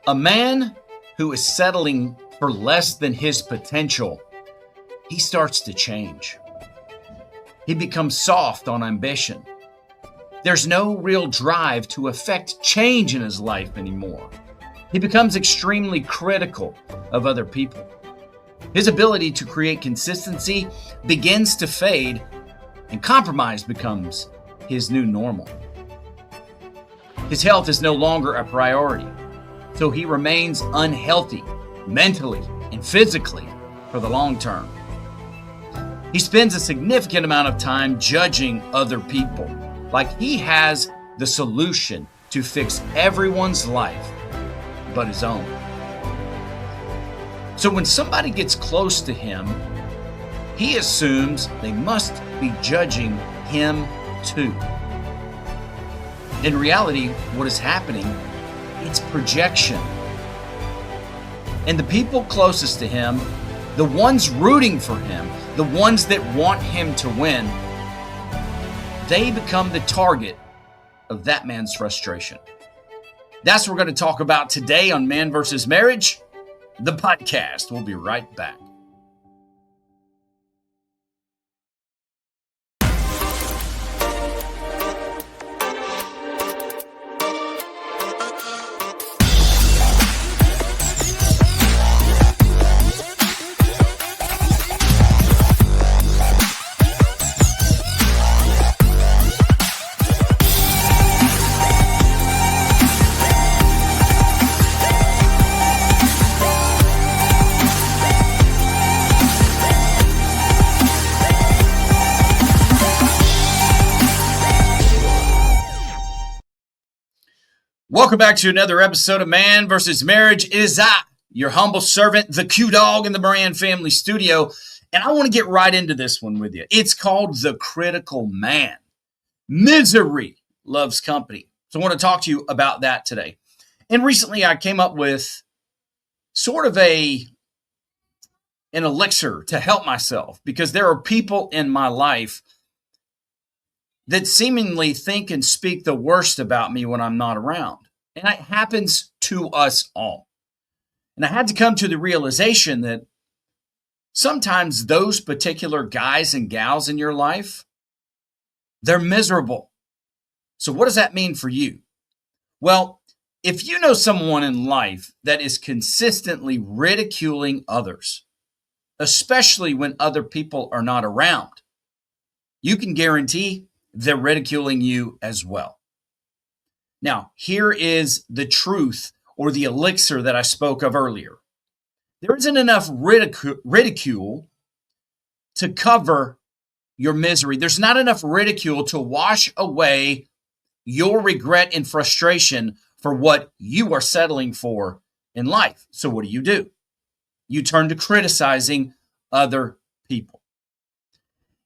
A man who is settling for less than his potential, he starts to change. He becomes soft on ambition. There's no real drive to affect change in his life anymore. He becomes extremely critical of other people. His ability to create consistency begins to fade, and compromise becomes his new normal. His health is no longer a priority, so he remains unhealthy mentally and physically for the long term. He spends a significant amount of time judging other people, like he has the solution to fix everyone's life but his own. So when somebody gets close to him, he assumes they must be judging him too. In reality, what is happening, it's projection. And the people closest to him, the ones rooting for him, the ones that want him to win, they become the target of that man's frustration. That's what we're going to talk about today on Man vs. Marriage, the podcast. We'll be right back. Welcome back to another episode of Man vs. Marriage. It is I, your humble servant, the Q Dog in the Moran family studio, and I want to get right into this one with you. It's called The Critical Man. Misery loves company. So I want to talk to you about that today. And recently I came up with sort of an elixir to help myself, because there are people in my life that seemingly think and speak the worst about me when I'm not around. And it happens to us all. And I had to come to the realization that sometimes those particular guys and gals in your life, they're miserable. So what does that mean for you? Well, if you know someone in life that is consistently ridiculing others, especially when other people are not around, you can guarantee they're ridiculing you as well. Now, here is the truth, or the elixir that I spoke of earlier. There isn't enough ridicule to cover your misery. There's not enough ridicule to wash away your regret and frustration for what you are settling for in life. So what do? You turn to criticizing other people.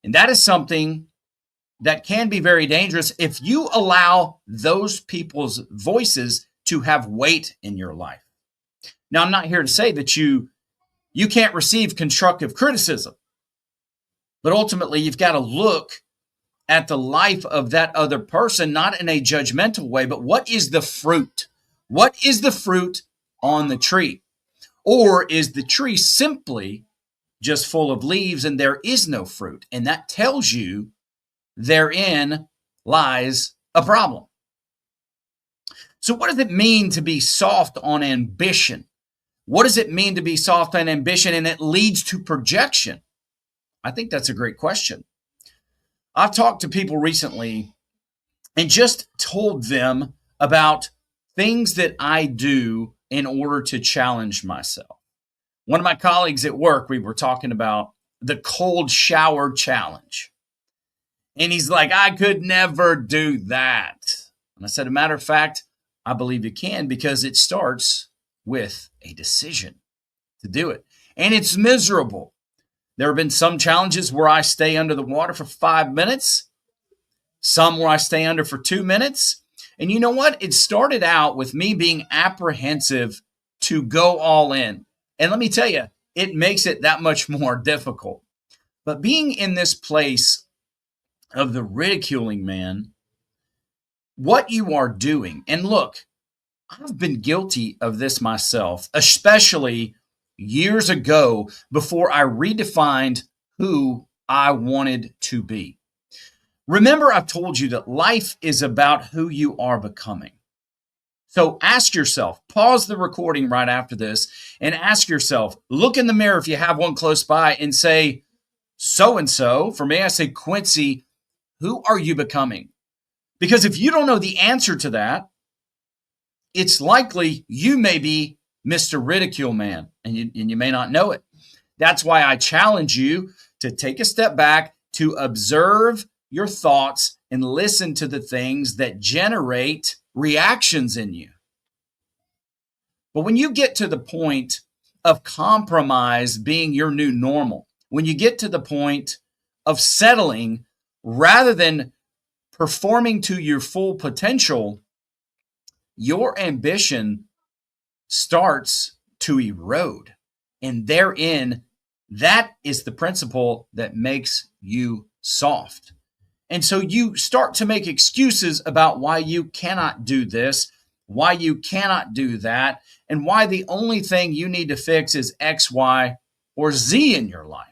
And that is something that can be very dangerous if you allow those people's voices to have weight in your life. Now, I'm not here to say that you can't receive constructive criticism, but ultimately you've got to look at the life of that other person, not in a judgmental way, but what is the fruit? What is the fruit on the tree? Or is the tree simply just full of leaves and there is no fruit? And that tells you therein lies a problem. So what does it mean to be soft on ambition? What does it mean to be soft on ambition and it leads to projection? I think that's a great question. I've talked to people recently and just told them about things that I do in order to challenge myself. One of my colleagues at work, we were talking about the cold shower challenge. And he's like, I could never do that. And I said, a matter of fact, I believe you can, because it starts with a decision to do it. And it's miserable. There have been some challenges where I stay under the water for 5 minutes, some where I stay under for 2 minutes. And you know what? It started out with me being apprehensive to go all in. And let me tell you, it makes it that much more difficult. But being in this place of the ridiculing man, what you are doing, and look, I've been guilty of this myself, especially years ago before I redefined who I wanted to be. Remember, I've told you that life is about who you are becoming. So ask yourself, pause the recording right after this, and ask yourself, look in the mirror if you have one close by and say, so-and-so, for me, I say, Quincy, who are you becoming? Because if you don't know the answer to that, it's likely you may be Mr. Ridicule Man, and you may not know it. That's why I challenge you to take a step back, to observe your thoughts and listen to the things that generate reactions in you. But when you get to the point of compromise being your new normal, when you get to the point of settling rather than performing to your full potential, your ambition starts to erode. And therein, that is the principle that makes you soft. And so you start to make excuses about why you cannot do this, why you cannot do that, and why the only thing you need to fix is X, Y, or Z in your life.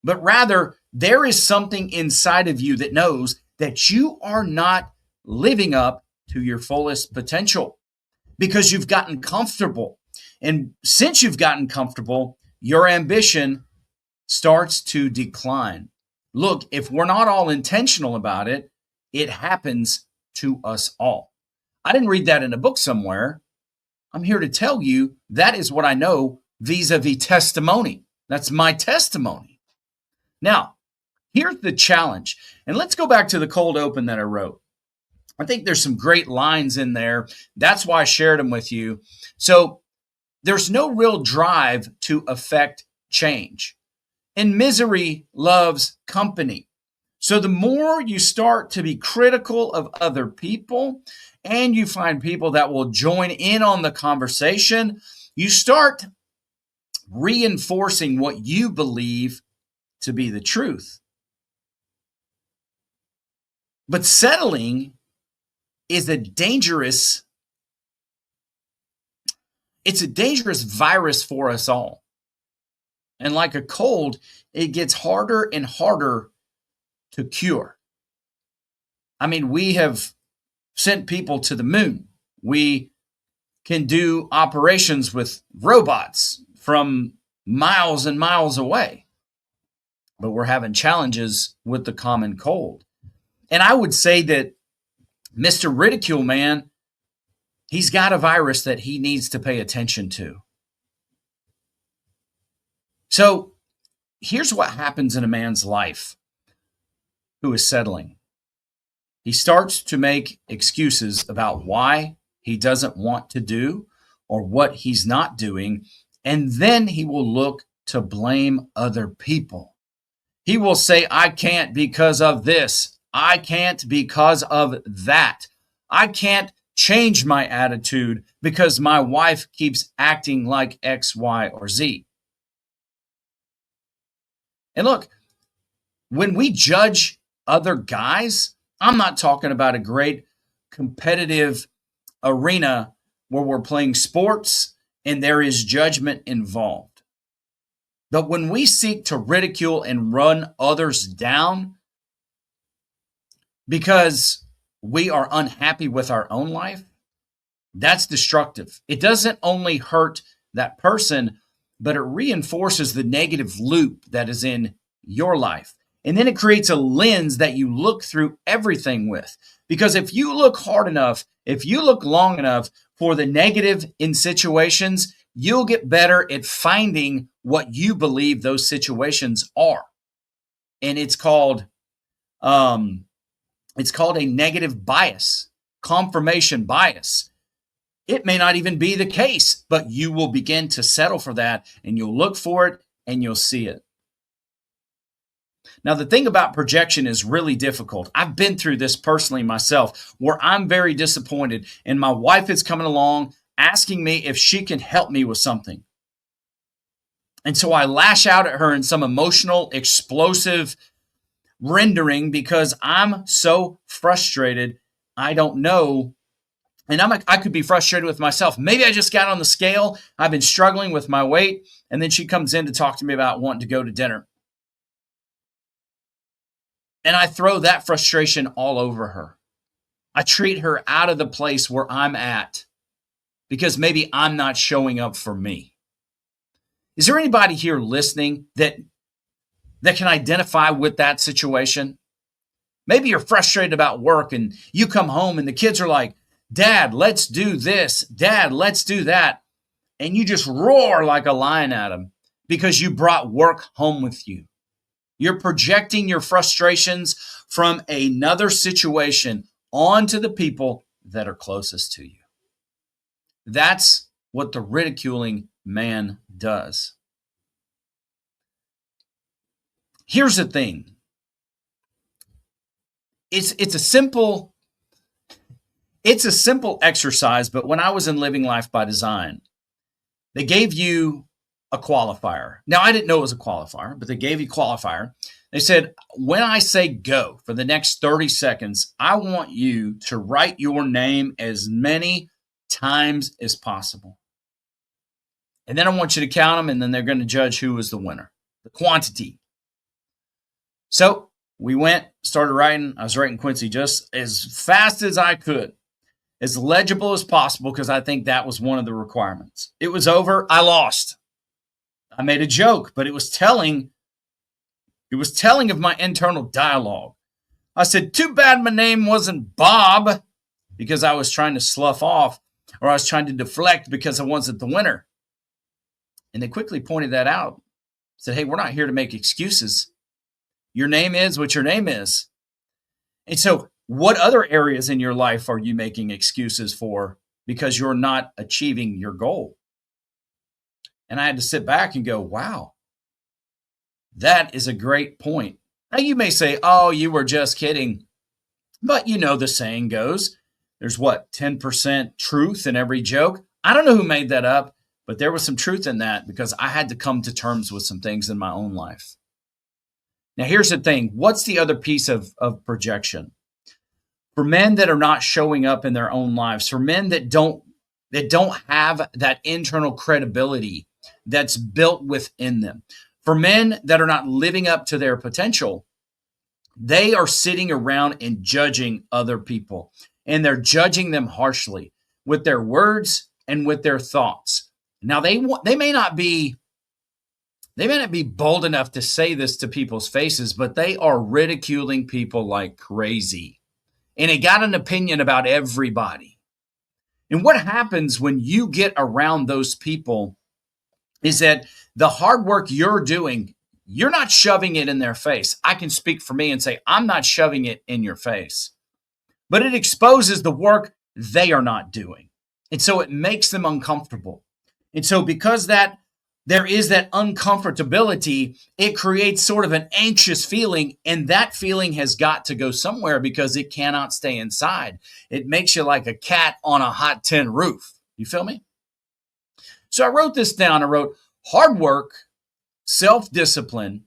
But rather, there is something inside of you that knows that you are not living up to your fullest potential because you've gotten comfortable. And since you've gotten comfortable, your ambition starts to decline. Look, if we're not all intentional about it, it happens to us all. I didn't read that in a book somewhere. I'm here to tell you that is what I know vis-a-vis testimony. That's my testimony. Now, here's the challenge. And let's go back to the cold open that I wrote. I think there's some great lines in there. That's why I shared them with you. So there's no real drive to affect change. And misery loves company. So the more you start to be critical of other people and you find people that will join in on the conversation, you start reinforcing what you believe to be the truth. But settling is a dangerous virus for us all. And like a cold, it gets harder and harder to cure. I mean, we have sent people to the moon. We can do operations with robots from miles and miles away. But we're having challenges with the common cold. And I would say that Mr. Ridicule Man, he's got a virus that he needs to pay attention to. So here's what happens in a man's life who is settling. He starts to make excuses about why he doesn't want to do or what he's not doing, and then he will look to blame other people. He will say, I can't because of this. I can't because of that. I can't change my attitude because my wife keeps acting like X, Y, or Z. And look, when we judge other guys, I'm not talking about a great competitive arena where we're playing sports and there is judgment involved. But when we seek to ridicule and run others down because we are unhappy with our own life, that's destructive. It doesn't only hurt that person, but it reinforces the negative loop that is in your life. And then it creates a lens that you look through everything with. Because if you look hard enough, if you look long enough for the negative in situations, you'll get better at finding what you believe those situations are. And it's called a negative bias, confirmation bias. It may not even be the case, but you will begin to settle for that and you'll look for it and you'll see it. Now, the thing about projection is really difficult. I've been through this personally myself, where I'm very disappointed and my wife is coming along asking me if she can help me with something. And so I lash out at her in some emotional, explosive rendering because I'm so frustrated. I don't know And I could be frustrated with myself. Maybe I just got on the scale. I've been struggling with my weight. And then she comes in to talk to me about wanting to go to dinner. And I throw that frustration all over her. I treat her out of the place where I'm at because maybe I'm not showing up for me. Is there anybody here listening that can identify with that situation? Maybe you're frustrated about work and you come home and the kids are like, Dad, let's do this. Dad, let's do that. And you just roar like a lion at them because you brought work home with you. You're projecting your frustrations from another situation onto the people that are closest to you. That's what the ridiculing man does. Here's the thing. It's a simple exercise, but when I was in Living Life by Design, they gave you a qualifier. Now, I didn't know it was a qualifier, but they gave you a qualifier. They said, when I say go for the next 30 seconds, I want you to write your name as many times as possible. And then I want you to count them, and then they're going to judge who was the winner, the quantity. So we went, started writing. I was writing Quincy just as fast as I could, as legible as possible, because I think that was one of the requirements. It was over. I lost. I made a joke, but it was telling of my internal dialogue. I said, too bad my name wasn't Bob, because I was trying to slough off, or I was trying to deflect because I wasn't the winner. And they quickly pointed that out. Said, hey, we're not here to make excuses. Your name is what your name is. And so what other areas in your life are you making excuses for because you're not achieving your goal? And I had to sit back and go, wow, that is a great point. Now you may say, oh, you were just kidding. But you know the saying goes, there's 10% truth in every joke. I don't know who made that up, but there was some truth in that because I had to come to terms with some things in my own life. Now, here's the thing. What's the other piece of projection? For men that are not showing up in their own lives, for men that don't have that internal credibility that's built within them, for men that are not living up to their potential, they are sitting around and judging other people. And they're judging them harshly with their words and with their thoughts. Now, they may not be bold enough to say this to people's faces, but they are ridiculing people like crazy. And they got an opinion about everybody. And what happens when you get around those people is that the hard work you're doing, you're not shoving it in their face. I can speak for me and say, I'm not shoving it in your face. But it exposes the work they are not doing. And so it makes them uncomfortable. And so because there is that uncomfortability, it creates sort of an anxious feeling, and that feeling has got to go somewhere because it cannot stay inside. It makes you like a cat on a hot tin roof. You feel me? So I wrote this down. I wrote hard work, self-discipline,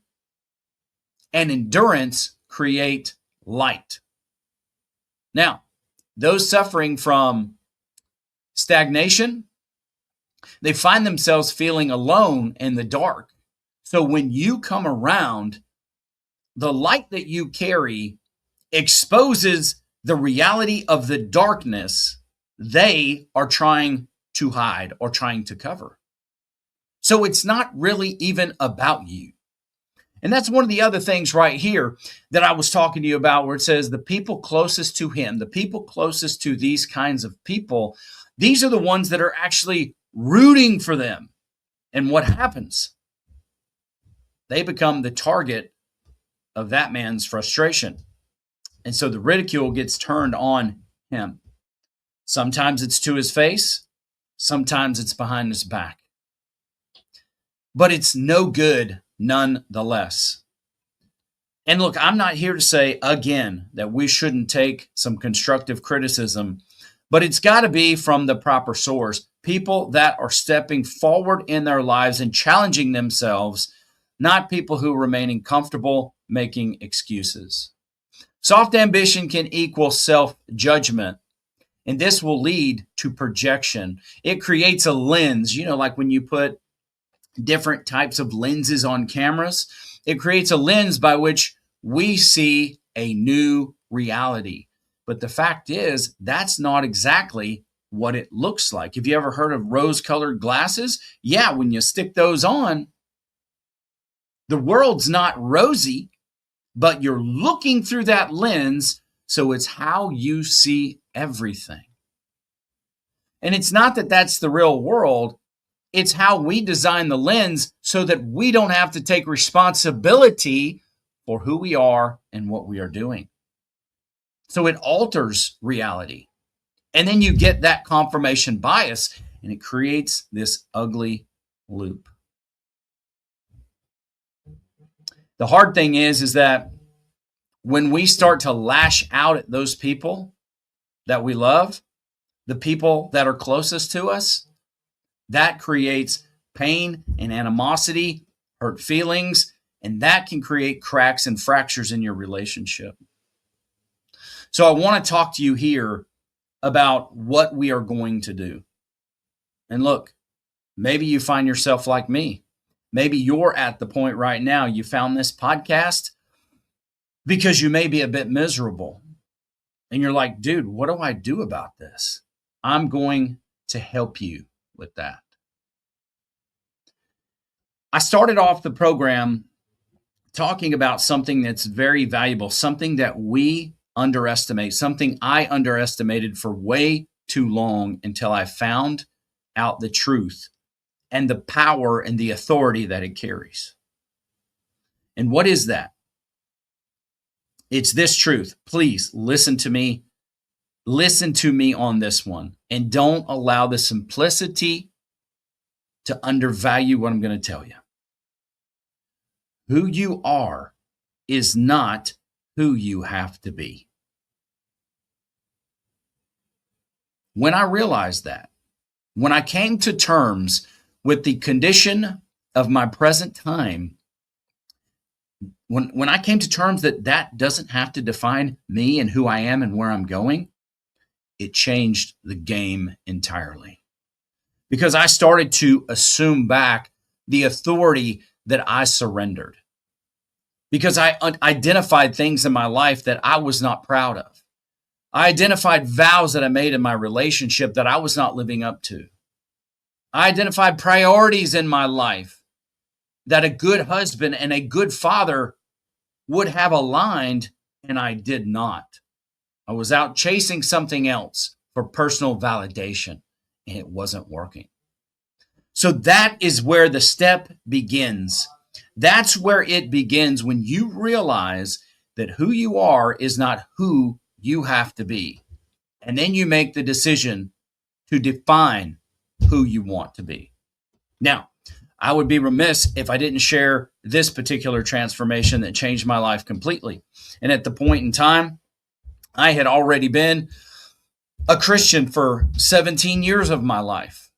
and endurance create light. Now, those suffering from stagnation, they find themselves feeling alone in the dark. So when you come around, the light that you carry exposes the reality of the darkness they are trying to hide or trying to cover. So it's not really even about you. And that's one of the other things right here that I was talking to you about, where it says the people closest to him, the people closest to these kinds of people, these are the ones that are actually rooting for them. And what happens? They become the target of that man's frustration. And so the ridicule gets turned on him. Sometimes it's to his face. Sometimes it's behind his back. But it's no good nonetheless. And look, I'm not here to say again that we shouldn't take some constructive criticism, but it's got to be from the proper source. People that are stepping forward in their lives and challenging themselves, not people who are remaining comfortable making excuses. Soft ambition can equal self-judgment. And this will lead to projection. It creates a lens, like when you put different types of lenses on cameras, it creates a lens by which we see a new reality. But the fact is, that's not exactly what it looks like. Have you ever heard of rose-colored glasses? Yeah, when you stick those on, the world's not rosy, but you're looking through that lens, so it's how you see everything. And it's not that that's the real world. It's how we design the lens so that we don't have to take responsibility for who we are and what we are doing. So it alters reality. And then you get that confirmation bias, and it creates this ugly loop. The hard thing is that when we start to lash out at those people that we love, the people that are closest to us, that creates pain and animosity, hurt feelings, and that can create cracks and fractures in your relationship. So I want to talk to you here about what we are going to do. And look, maybe you find yourself like me. Maybe you're at the point right now you found this podcast because you may be a bit miserable. And you're like, dude, what do I do about this? I'm going to help you with that. I started off the program talking about something that's very valuable, something that we underestimate, something I underestimated for way too long until I found out the truth and the power and the authority that it carries. And what is that? It's this truth. Please listen to me. Listen to me on this one, and don't allow the simplicity to undervalue what I'm going to tell you. Who you are is not who you have to be. When I realized that, when I came to terms with the condition of my present time, when I came to terms that that doesn't have to define me and who I am and where I'm going, it changed the game entirely. Because I started to assume back the authority that I surrendered. Because I identified things in my life that I was not proud of. I identified vows that I made in my relationship that I was not living up to. I identified priorities in my life that a good husband and a good father would have aligned, and I did not. I was out chasing something else for personal validation, and it wasn't working. So that is where the step begins. That's where it begins, when you realize that who you are is not who you have to be. And then you make the decision to define who you want to be. Now, I would be remiss if I didn't share this particular transformation that changed my life completely. And at the point in time, I had already been a Christian for 17 years of my life.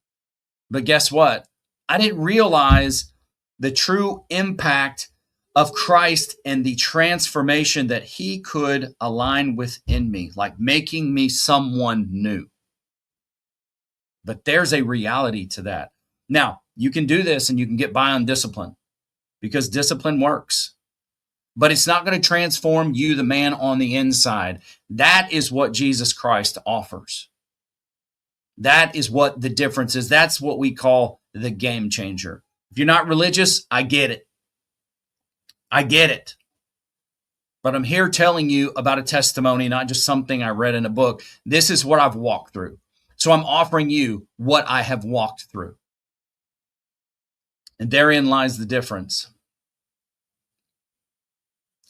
But guess what? I didn't realize the true impact of Christ and the transformation that he could align within me, like making me someone new. But there's a reality to that. Now, you can do this and you can get by on discipline because discipline works. But it's not going to transform you, the man on the inside. That is what Jesus Christ offers. That is what the difference is. That's what we call the game changer. If you're not religious, I get it. I get it. But I'm here telling you about a testimony, not just something I read in a book. This is what I've walked through. So I'm offering you what I have walked through. And therein lies the difference.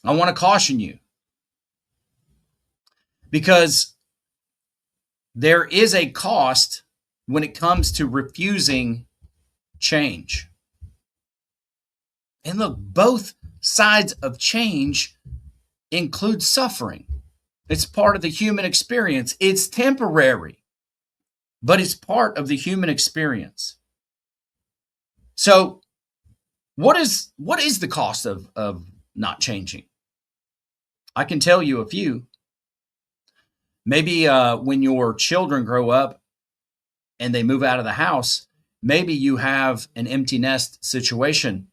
I want to caution you because there is a cost when it comes to refusing change. And look, both sides of change include suffering. It's part of the human experience. It's temporary, but it's part of the human experience. So what is the cost of not changing? I can tell you a few. Maybe when your children grow up and they move out of the house, maybe you have an empty nest situation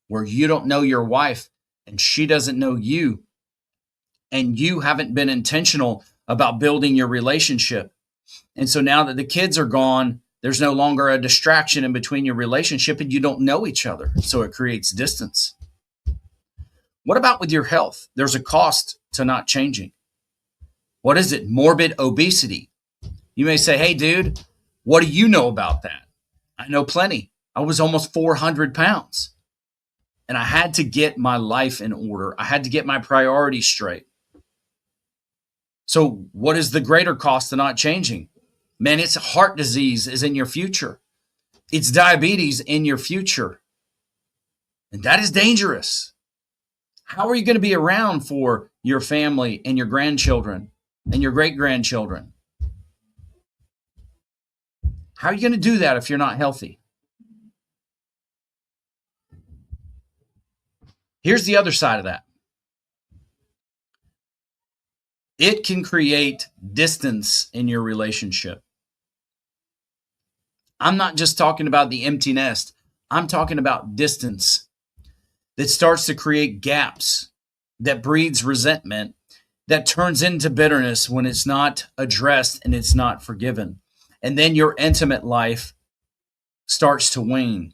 where you don't know your wife and she doesn't know you, and you haven't been intentional about building your relationship. And so now that the kids are gone, there's no longer a distraction in between your relationship and you don't know each other. So it creates distance. What about with your health? There's a cost to not changing. What is it? Morbid obesity. You may say, hey, dude, what do you know about that? I know plenty. I was almost 400 pounds and I had to get my life in order. I had to get my priorities straight. So what is the greater cost to not changing? Man, it's heart disease is in your future. It's diabetes in your future. And that is dangerous. How are you going to be around for your family and your grandchildren and your great-grandchildren? How are you going to do that if you're not healthy? Here's the other side of that. It can create distance in your relationship. I'm not just talking about the empty nest. I'm talking about distance that starts to create gaps, that breeds resentment, that turns into bitterness when it's not addressed and it's not forgiven. And then your intimate life starts to wane.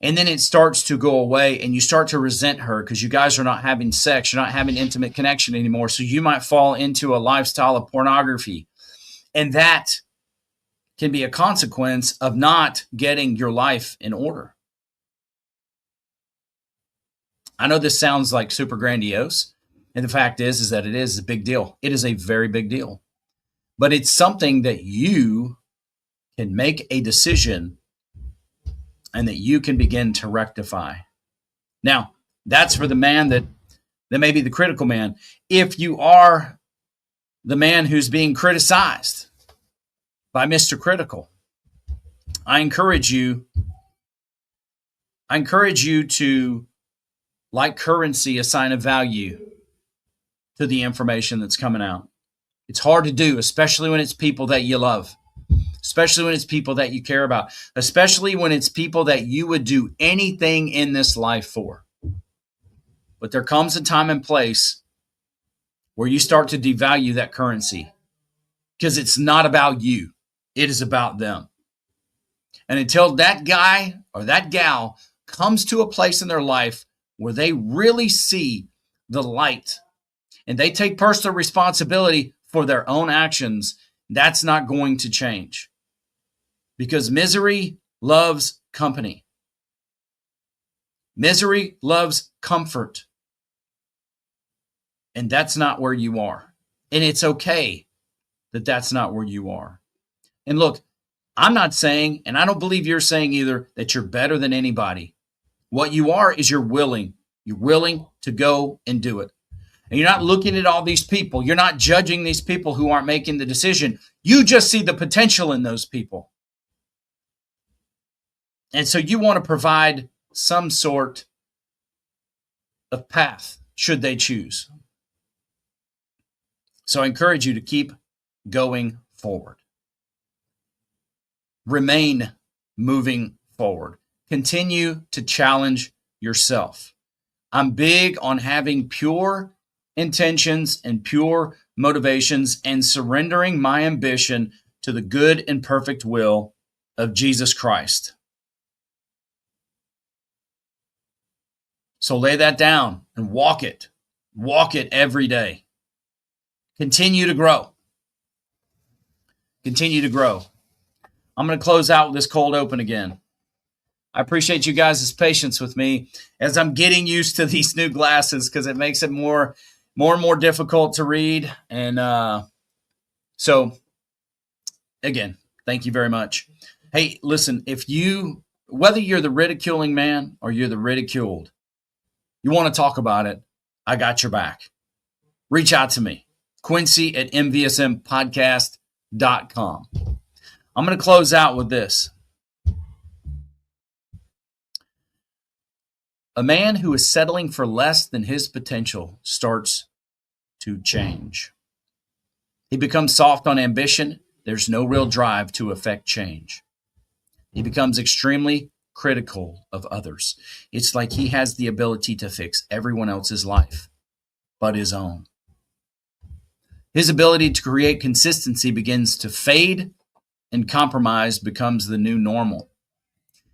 And then it starts to go away and you start to resent her because you guys are not having sex. You're not having intimate connection anymore. So you might fall into a lifestyle of pornography. And that can be a consequence of not getting your life in order. I know this sounds like super grandiose. And the fact is that it is a big deal. It is a very big deal. But it's something that you can make a decision and that you can begin to rectify. Now, that's for the man that may be the critical man. If you are the man who's being criticized by Mr. Critical, I encourage you to, like currency, assign a value to the information that's coming out. It's hard to do, especially when it's people that you love, especially when it's people that you care about, especially when it's people that you would do anything in this life for. But there comes a time and place where you start to devalue that currency because it's not about you. It is about them. And until that guy or that gal comes to a place in their life where they really see the light and they take personal responsibility for their own actions, that's not going to change. Because misery loves company. Misery loves comfort. And that's not where you are. And it's okay that that's not where you are. And look, I'm not saying, and I don't believe you're saying either, that you're better than anybody. What you are is you're willing. You're willing to go and do it. And you're not looking at all these people. You're not judging these people who aren't making the decision. You just see the potential in those people. And so you want to provide some sort of path, should they choose. So I encourage you to keep going forward. Remain moving forward. Continue to challenge yourself. I'm big on having pure intentions and pure motivations and surrendering my ambition to the good and perfect will of Jesus Christ. So lay that down and walk it. Walk it every day. Continue to grow. Continue to grow. I'm going to close out with this cold open again. I appreciate you guys' patience with me as I'm getting used to these new glasses because it makes it more and more difficult to read. And so, again, thank you very much. Hey, listen, whether you're the ridiculing man or you're the ridiculed, you want to talk about it, I got your back. Reach out to me, Quincy at Manvsmarriagepodcast.com. I'm going to close out with this. A man who is settling for less than his potential starts to change. He becomes soft on ambition. There's no real drive to affect change. He becomes extremely critical of others. It's like he has the ability to fix everyone else's life but his own. His ability to create consistency begins to fade, and compromise becomes the new normal.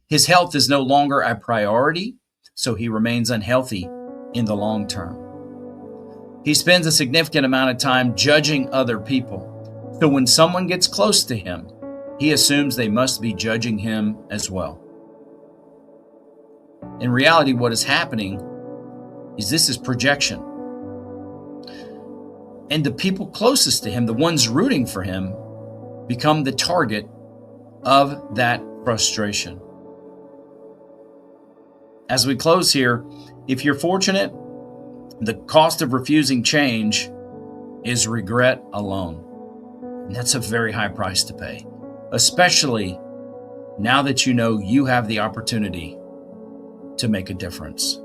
His health is no longer a priority, so he remains unhealthy in the long term. He spends a significant amount of time judging other people, so when someone gets close to him, he assumes they must be judging him as well. In reality, what is happening is this is projection. And the people closest to him, the ones rooting for him, become the target of that frustration. As we close here, if you're fortunate, the cost of refusing change is regret alone. And that's a very high price to pay, especially now that you know you have the opportunity to make a difference.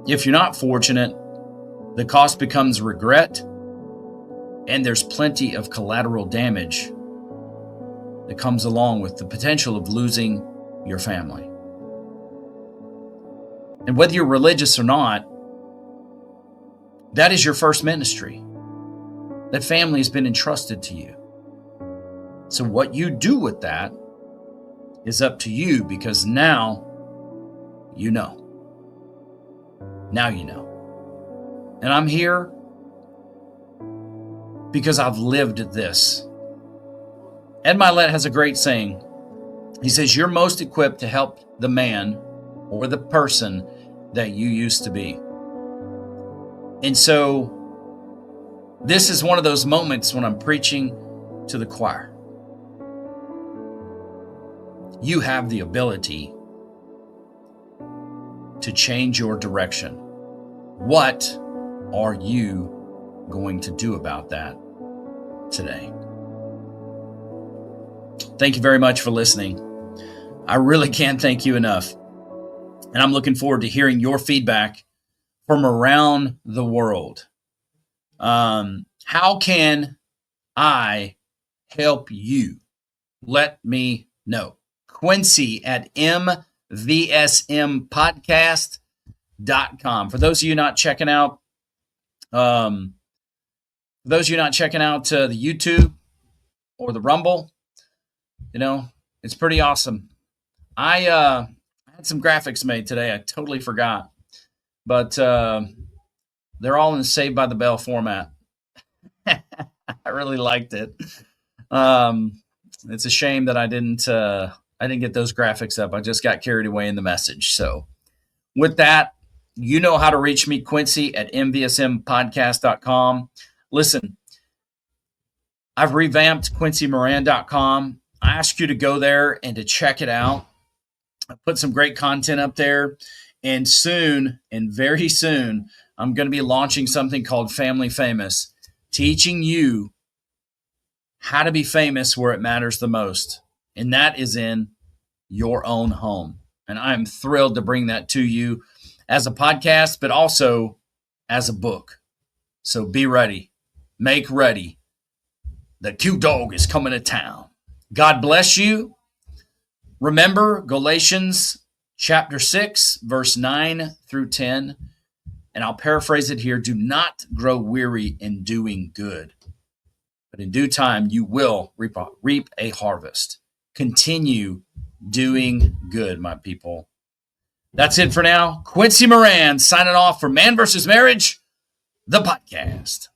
If you're not fortunate, the cost becomes regret, and there's plenty of collateral damage that comes along with the potential of losing your family. And whether you're religious or not, that is your first ministry. That family has been entrusted to you. So what you do with that is up to you, because now you know. Now you know. And I'm here because I've lived this. Ed Milet has a great saying. He says, you're most equipped to help the man or the person that you used to be. And so this is one of those moments when I'm preaching to the choir. You have the ability to change your direction. What are you going to do about that today? Thank you very much for listening. I really can't thank you enough. And I'm looking forward to hearing your feedback from around the world. How can I help you? Let me know. Quincy at Manvsmarriagepodcast.com. For those of you not checking out, the YouTube or the Rumble, it's pretty awesome. I had some graphics made today. I totally forgot, but they're all in the Saved by the Bell format. I really liked it. It's a shame that I didn't get those graphics up. I just got carried away in the message. So with that, you know how to reach me, Quincy at mvsmpodcast.com. Listen, I've revamped quincymoran.com. I ask you to go there and to check it out. I put some great content up there. And soon, and very soon, I'm going to be launching something called Family Famous, teaching you how to be famous where it matters the most. And that is in your own home. And I'm thrilled to bring that to you as a podcast, but also as a book. So be ready. Make ready. The Q Dog is coming to town. God bless you. Remember Galatians chapter 6, verse 9 through 10. And I'll paraphrase it here. Do not grow weary in doing good, but in due time you will reap a harvest. Continue doing good, my people. That's it for now. Quincy Moran signing off for Man vs. Marriage, the podcast.